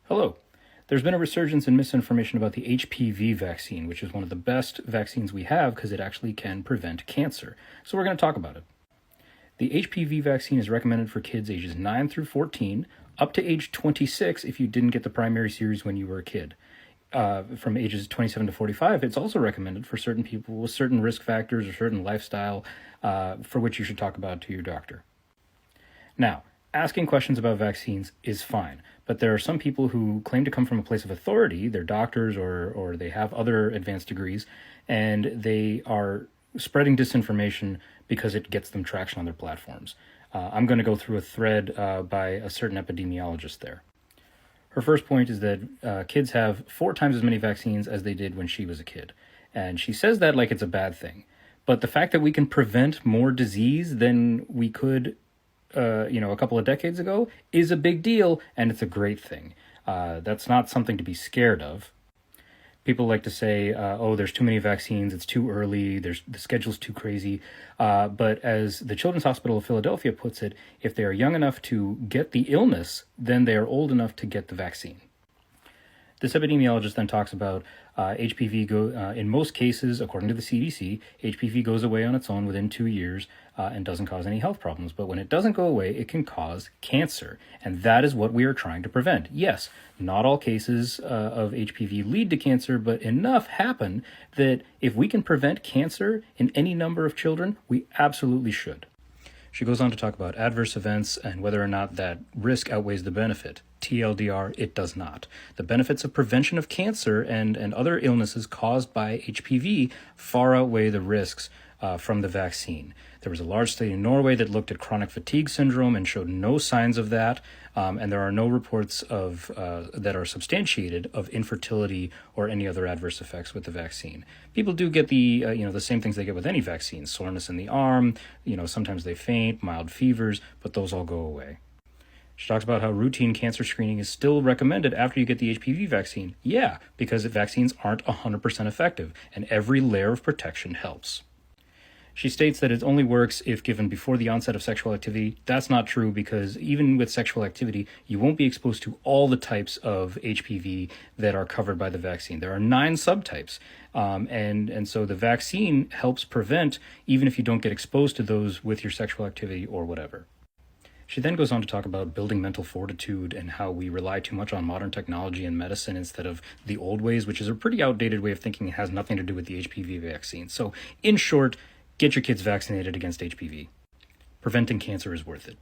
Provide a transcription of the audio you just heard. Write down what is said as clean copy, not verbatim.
Hello. There's been a resurgence in misinformation about the HPV vaccine, which is one of the best vaccines we have because it actually can prevent cancer. So we're going to talk about it. The HPV vaccine is recommended for kids ages 9 through 14, up to age 26 if you didn't get the primary series when you were a kid. From ages 27 to 45, it's also recommended for certain people with certain risk factors or certain lifestyle for which you should talk about to your doctor. Now, asking questions about vaccines is fine, but there are some people who claim to come from a place of authority, they're doctors or they have other advanced degrees, and they are spreading disinformation because it gets them traction on their platforms. I'm going to go through a thread by a certain epidemiologist there. Her first point is that kids have 4 times as many vaccines as they did when she was a kid. And she says that like it's a bad thing. But the fact that we can prevent more disease than we could a couple of decades ago is a big deal, and it's a great thing. That's not something to be scared of. People like to say, there's too many vaccines, it's too early, the schedule's too crazy. But as the Children's Hospital of Philadelphia puts it, if they are young enough to get the illness, then they are old enough to get the vaccine. This epidemiologist then talks about HPV in most cases, according to the CDC, HPV goes away on its own within 2 years and doesn't cause any health problems. But when it doesn't go away, it can cause cancer. And that is what we are trying to prevent. Yes, not all cases of HPV lead to cancer, but enough happen that if we can prevent cancer in any number of children, we absolutely should. She goes on to talk about adverse events and whether or not that risk outweighs the benefit. TLDR, it does not. The benefits of prevention of cancer and other illnesses caused by HPV far outweigh the risks from the vaccine. There was a large study in Norway that looked at chronic fatigue syndrome and showed no signs of that, and there are no reports of that are substantiated of infertility or any other adverse effects with the vaccine. People do get the same things they get with any vaccine: soreness in the arm, sometimes they faint, mild fevers, but those all go away. She talks about how routine cancer screening is still recommended after you get the HPV vaccine. Yeah, because vaccines aren't 100% effective, and every layer of protection helps. She states that it only works if given before the onset of sexual activity. That's not true, because even with sexual activity, you won't be exposed to all the types of HPV that are covered by the vaccine. There are 9 subtypes, and so the vaccine helps prevent, even if you don't get exposed to those with your sexual activity or whatever. She then goes on to talk about building mental fortitude and how we rely too much on modern technology and medicine instead of the old ways, which is a pretty outdated way of thinking. It has nothing to do with the HPV vaccine. So, in short, get your kids vaccinated against HPV. Preventing cancer is worth it.